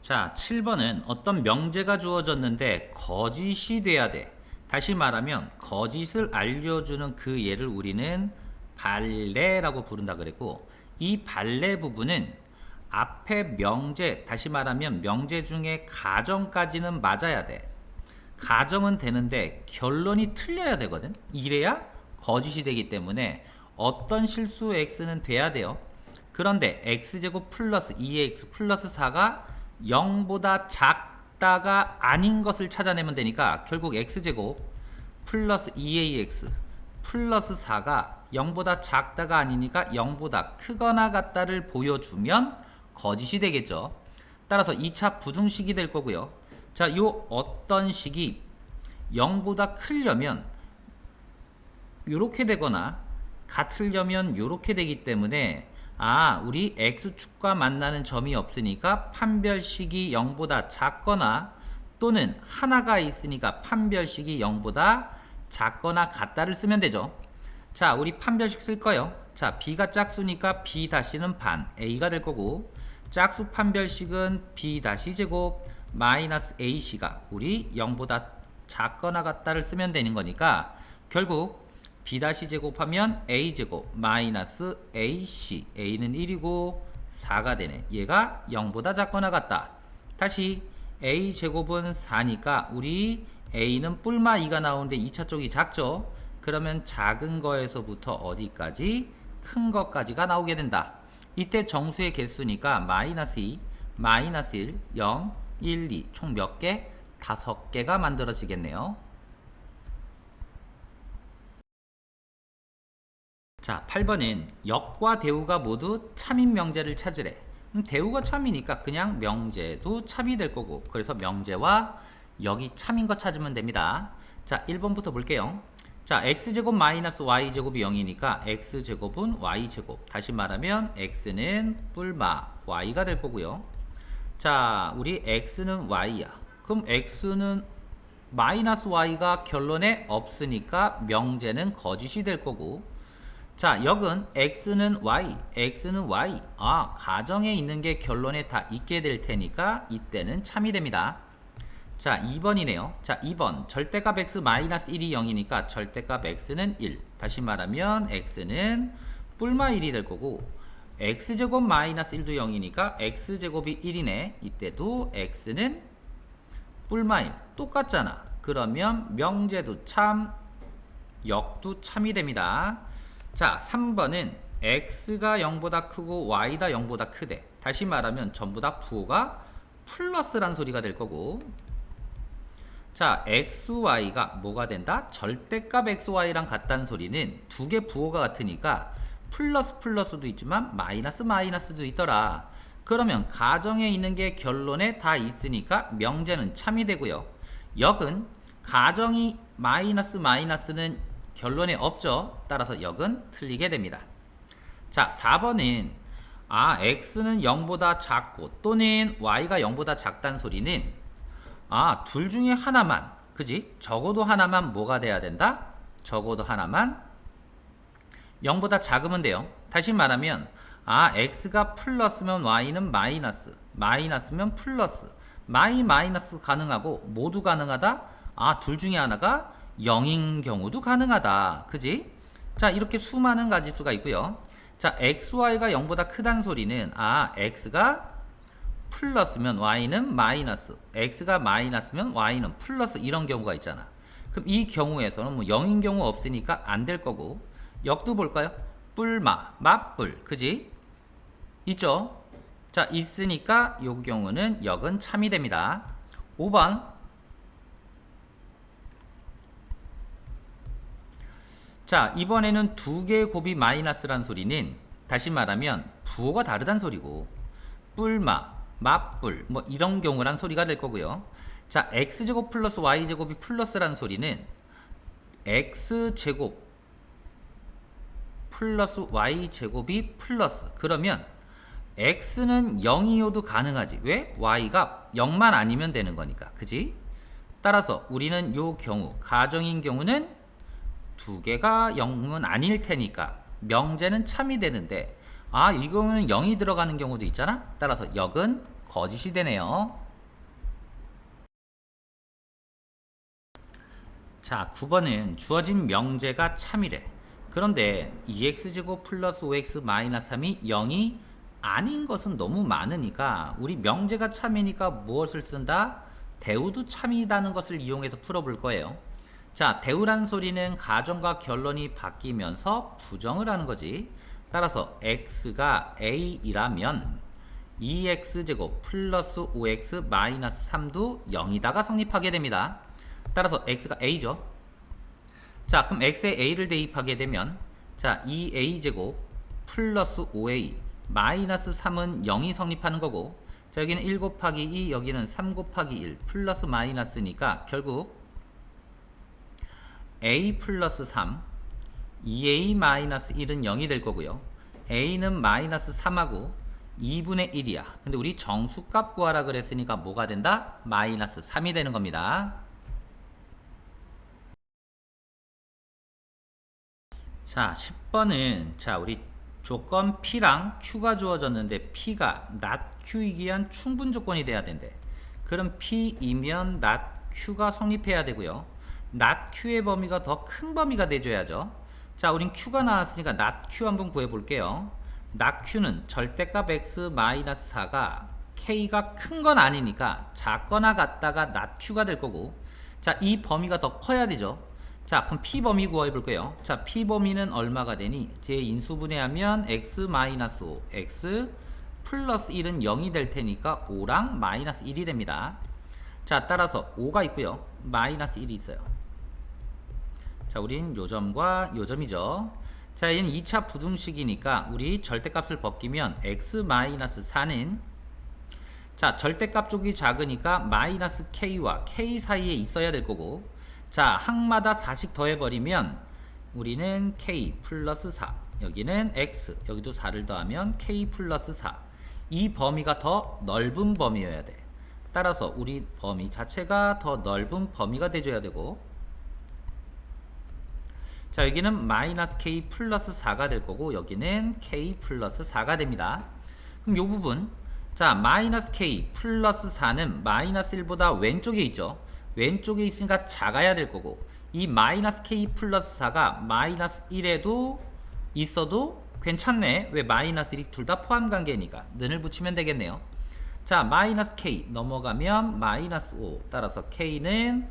자, 7번은 어떤 명제가 주어졌는데 거짓이 돼야 돼. 다시 말하면 거짓을 알려주는 그 예를 우리는 발레라고 부른다 그랬고, 이 발레 부분은 앞에 명제, 다시 말하면 명제 중에 가정까지는 맞아야 돼. 가정은 되는데 결론이 틀려야 되거든. 이래야 거짓이 되기 때문에 어떤 실수 x는 돼야 돼요. 그런데 x제곱 플러스 2x 플러스 4가 0보다 작다가 아닌 것을 찾아내면 되니까 결국 x제곱 플러스 2ax 플러스 4가 0보다 작다가 아니니까 0보다 크거나 같다를 보여주면 거짓이 되겠죠. 따라서 2차 부등식이 될 거고요. 자, 요 어떤 식이 0보다 크려면 요렇게 되거나 같으려면 요렇게 되기 때문에 우리 x축과 만나는 점이 없으니까 판별식이 0보다 작거나 또는 하나가 있으니까 판별식이 0보다 작거나 같다를 쓰면 되죠. 자, 우리 판별식 쓸 거예요. 자, b가 짝수니까 b 다시는 반 a가 될 거고, 짝수 판별식은 b 다시 제곱 마이너스 ac가 우리 0보다 작거나 같다를 쓰면 되는 거니까 결국 b 다시 제곱하면 a 제곱 마이너스 ac, a는 1이고 4가 되네. 얘가 0보다 작거나 같다. 다시 a 제곱은 4니까 우리 a는 뿔마 2가 나오는데 2차 쪽이 작죠. 그러면 작은 거에서부터 어디까지? 큰 것까지가 나오게 된다. 이때 정수의 개수니까 마이너스 2, 마이너스 1, 0, 1, 2 총 몇 개? 5개가 만들어지겠네요. 자, 8번은 역과 대우가 모두 참인 명제를 찾으래. 대우가 참이니까 그냥 명제도 참이 될 거고, 그래서 명제와 역이 참인 거 찾으면 됩니다. 자, 1번부터 볼게요. 자, x제곱 마이너스 y제곱이 0이니까 x제곱은 y제곱. 다시 말하면 x는 뿔마 y가 될 거고요. 자, 우리 x는 y야. 그럼 x는 마이너스 y가 결론에 없으니까 명제는 거짓이 될 거고, 자, 역은 x는 y, x는 y. 가정에 있는 게 결론에 다 있게 될 테니까 이때는 참이 됩니다. 자, 2번이네요. 자, 2번 절대값 x 마이너스 1이 0이니까 절대값 x는 1. 다시 말하면 x는 뿔마 1이 될 거고, x제곱 마이너스 1도 0이니까 x제곱이 1이네. 이때도 x는 뿔마 1. 똑같잖아. 그러면 명제도 참, 역도 참이 됩니다. 자, 3번은 x가 0보다 크고 y가 0보다 크대. 다시 말하면 전부 다 부호가 플러스란 소리가 될 거고, 자, xy가 뭐가 된다? 절대값 xy랑 같다는 소리는 두 개 부호가 같으니까 플러스 플러스도 있지만 마이너스 마이너스도 있더라. 그러면 가정에 있는 게 결론에 다 있으니까 명제는 참이 되고요. 역은 가정이 마이너스 마이너스는 결론에 없죠. 따라서 역은 틀리게 됩니다. 자, 4번은 x는 0보다 작고 또는 y가 0보다 작다는 소리는 둘 중에 하나만, 그지? 적어도 하나만 뭐가 돼야 된다? 적어도 하나만 0보다 작으면 돼요. 다시 말하면 x가 플러스면 y는 마이너스, 마이너스면 플러스, 마이너스 가능하고 모두 가능하다? 둘 중에 하나가 0인 경우도 가능하다. 그지? 자, 이렇게 수많은 가지수가 있고요. 자, xy가 0보다 크다는 소리는 x가 플러스면 y는 마이너스, x가 마이너스면 y는 플러스, 이런 경우가 있잖아. 그럼 이 경우에서는 뭐 0인 경우 없으니까 안 될 거고, 역도 볼까요? 뿔마, 맞뿔, 그지? 있죠? 자, 있으니까 이 경우는 역은 참이 됩니다. 5번. 자, 이번에는 두 개의 곱이 마이너스란 소리는 다시 말하면 부호가 다르단 소리고, 뿔마, 맞뿔 뭐 이런 경우란 소리가 될 거고요. 자, x제곱 플러스 y제곱이 플러스란 소리는 x제곱 플러스 y제곱이 플러스. 그러면 x는 0이어도 가능하지. 왜? y가 0만 아니면 되는 거니까. 그지? 따라서 우리는 요 경우, 가정인 경우는 두 개가 0은 아닐 테니까 명제는 참이 되는데, 이 경우는 0이 들어가는 경우도 있잖아. 따라서 역은 거짓이 되네요. 자, 9번은 주어진 명제가 참이래. 그런데 2x제곱 플러스 5x 마이너스 3이 0이 아닌 것은 너무 많으니까 우리 명제가 참이니까 무엇을 쓴다? 대우도 참이라는 것을 이용해서 풀어볼 거예요. 자, 대우란 소리는 가정과 결론이 바뀌면서 부정을 하는 거지. 따라서 x가 a이라면 2x제곱 플러스 5x 마이너스 3도 0이다가 성립하게 됩니다. 따라서 x가 a죠. 자, 그럼 x에 a를 대입하게 되면 자, 2a제곱 플러스 5a 마이너스 3은 0이 성립하는 거고, 자, 여기는 1 곱하기 2, 여기는 3 곱하기 1 플러스 마이너스니까 결국 a 플러스 3 2a 마이너스 1은 0이 될 거고요. a는 마이너스 3하고 2분의 1이야. 근데 우리 정수값 구하라 그랬으니까 뭐가 된다? 마이너스 3이 되는 겁니다. 자, 10번은 자, 우리 조건 P랑 Q가 주어졌는데 P가 not Q이기 위한 충분 조건이 돼야 된대. 그럼 P이면 not Q가 성립해야 되고요. not Q의 범위가 더 큰 범위가 돼줘야죠. 자, 우린 Q가 나왔으니까 not Q 한번 구해볼게요. not Q는 절대값 x 마이너스 4가 K가 큰 건 아니니까 작거나 같다가 not Q가 될 거고, 자, 이 범위가 더 커야 되죠. 자, 그럼 P 범위 구해 볼게요. 자, P 범위는 얼마가 되니? 제 인수분해하면 x-5, x 플러스 1은 0이 될 테니까 5랑 마이너스 1이 됩니다. 자, 따라서 5가 있고요. 마이너스 1이 있어요. 자, 우린 요점과 요점이죠. 자, 얘는 2차 부등식이니까 우리 절대값을 벗기면 x-4는 자, 절대값 쪽이 작으니까 마이너스 k와 k 사이에 있어야 될 거고, 자, 항마다 4씩 더해버리면 우리는 k 플러스 4, 여기는 x, 여기도 4를 더하면 k 플러스 4. 이 범위가 더 넓은 범위여야 돼. 따라서 우리 범위 자체가 더 넓은 범위가 돼줘야 되고, 자, 여기는 마이너스 k 플러스 4가 될 거고, 여기는 k 플러스 4가 됩니다. 그럼 이 부분, 자, 마이너스 k 플러스 4는 마이너스 1보다 왼쪽에 있죠. 왼쪽에 있으니까 작아야 될 거고, 이 마이너스 k 플러스 4가 마이너스 1에도 있어도 괜찮네. 왜? 마이너스 1이 둘 다 포함 관계니까 는을 붙이면 되겠네요. 자, 마이너스 k 넘어가면 마이너스 5, 따라서 k는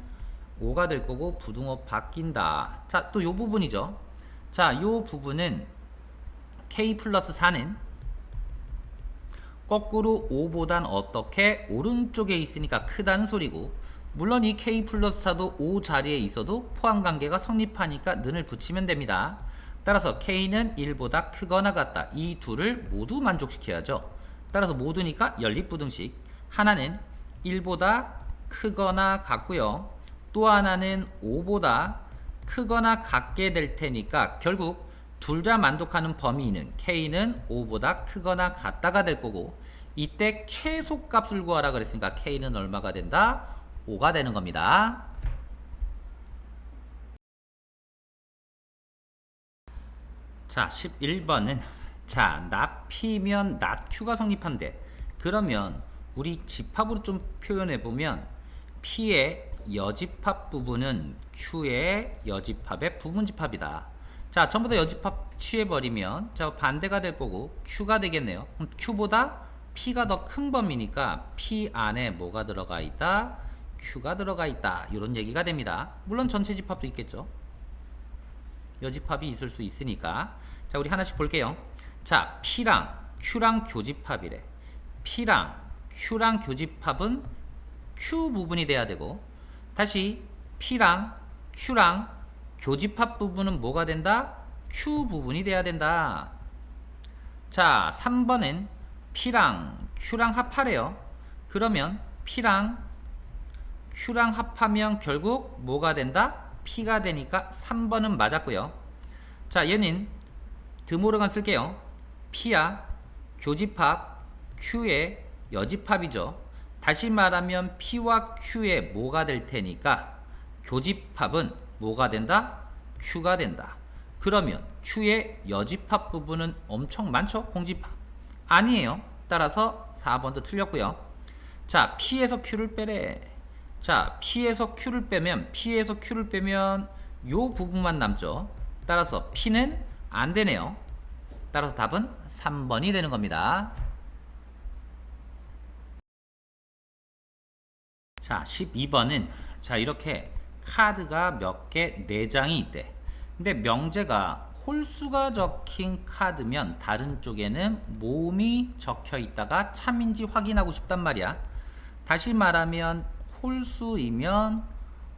5가 될 거고 부등호 바뀐다. 자, 또 요 부분이죠. 자, 요 부분은 k 플러스 4는 거꾸로 5보단 어떻게 오른쪽에 있으니까 크다는 소리고, 물론 이 k 플러스 4도 5 자리에 있어도 포함관계가 성립하니까 는을 붙이면 됩니다. 따라서 k는 1보다 크거나 같다. 이 둘을 모두 만족시켜야죠. 따라서 모두니까 연립부등식. 하나는 1보다 크거나 같고요. 또 하나는 5보다 크거나 같게 될 테니까 결국 둘 다 만족하는 범위는 k는 5보다 크거나 같다가 될 거고, 이때 최소값을 구하라 그랬으니까 k는 얼마가 된다? 5가 되는 겁니다. 자, 11번은 자, not P면 not Q가 성립한대. 그러면 우리 집합으로 좀 표현해보면 P의 여집합 부분은 Q의 여집합의 부분집합이다. 자, 전부 다 여집합 취해버리면 자, 반대가 될 거고 Q가 되겠네요. 그럼 Q보다 P가 더 큰 범위니까 P 안에 뭐가 들어가 있다? Q가 들어가 있다. 이런 얘기가 됩니다. 물론 전체 집합도 있겠죠. 여집합이 있을 수 있으니까. 자, 우리 하나씩 볼게요. 자, P랑 Q랑 교집합이래. P랑 Q랑 교집합은 Q 부분이 돼야 되고, 다시 P랑 Q랑 교집합 부분은 뭐가 된다? Q 부분이 돼야 된다. 자, 3번은 P랑 Q랑 합하래요. 그러면 P랑 Q랑 합하면 결국 뭐가 된다? P가 되니까 3번은 맞았고요. 자, 얘는 드모르간 쓸게요. P야 교집합 Q의 여집합이죠. 다시 말하면 P와 Q의 뭐가 될 테니까 교집합은 뭐가 된다? Q가 된다. 그러면 Q의 여집합 부분은 엄청 많죠? 공집합. 아니에요. 따라서 4번도 틀렸고요. 자, P에서 Q를 빼래. 자, P에서 Q를 빼면 요 부분만 남죠. 따라서 P는 안 되네요. 따라서 답은 3번이 되는 겁니다. 자, 12번은 자, 이렇게 카드가 몇 개, 4장이 있대. 근데 명제가 홀수가 적힌 카드면 다른 쪽에는 모음이 적혀 있다가 참인지 확인하고 싶단 말이야. 다시 말하면 홀수이면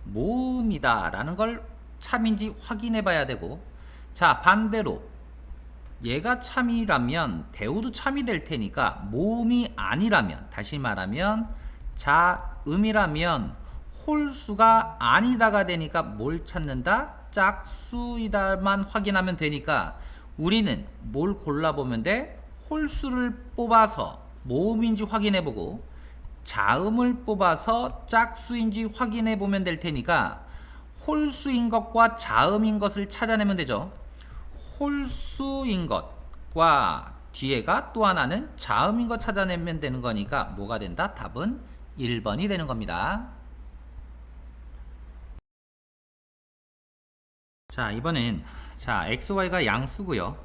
모음이다 라는 걸 참인지 확인해 봐야 되고, 자, 반대로 얘가 참이라면 대우도 참이 될 테니까 모음이 아니라면, 다시 말하면 자음이라면 홀수가 아니다가 되니까 뭘 찾는다? 짝수이다만 확인하면 되니까 우리는 뭘 골라보면 돼? 홀수를 뽑아서 모음인지 확인해보고 자음을 뽑아서 짝수인지 확인해보면 될 테니까 홀수인 것과 자음인 것을 찾아내면 되죠. 홀수인 것과 뒤에가 또 하나는 자음인 것 찾아내면 되는 거니까 뭐가 된다? 답은 1번이 되는 겁니다. 자, 이번엔 자, xy가 양수고요.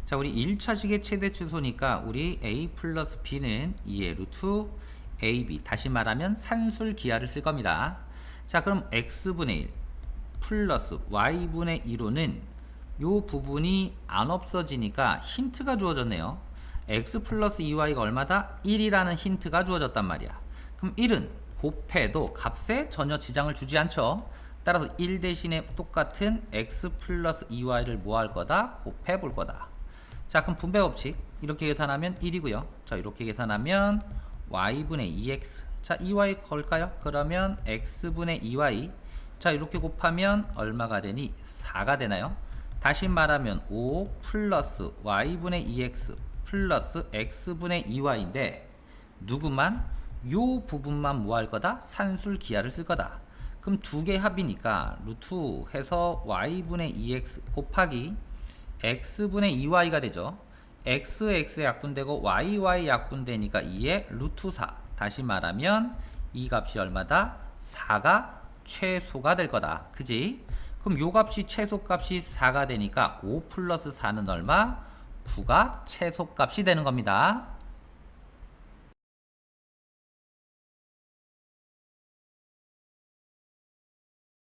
자, 우리 1차식의 최대 추소니까 우리 a 플러스 b는 2의 루트 ab, 다시 말하면 산술 기하를 쓸 겁니다. 자, 그럼 x분의 1 플러스 y분의 2로는 요 부분이 안 없어지니까 힌트가 주어졌네요. x 플러스 2y가 얼마다? 1이라는 힌트가 주어졌단 말이야. 그럼 1은 곱해도 값에 전혀 지장을 주지 않죠. 따라서 1 대신에 똑같은 x 플러스 2y를 뭐 할 거다? 곱해 볼 거다. 자, 그럼 분배 법칙 이렇게 계산하면 1이고요. 자, 이렇게 계산하면 y분의 2x. 자, 2y 걸까요? 그러면 x분의 2y. 자, 이렇게 곱하면 얼마가 되니? 4가 되나요? 다시 말하면 5 플러스 y분의 2x 플러스 x분의 2y인데 누구만? 요 부분만 뭐 할 거다? 산술 기하를 쓸 거다. 그럼 두 개 합이니까 루트 해서 y분의 2x 곱하기 x분의 2y가 되죠. x 약분되고 y 약분되니까 2의 루트 4. 다시 말하면 이 값이 얼마다? 4가 최소가 될 거다. 그지? 그럼 요 값이 최소값이 4가 되니까 5 플러스 4는 얼마? 9가 최소값이 되는 겁니다.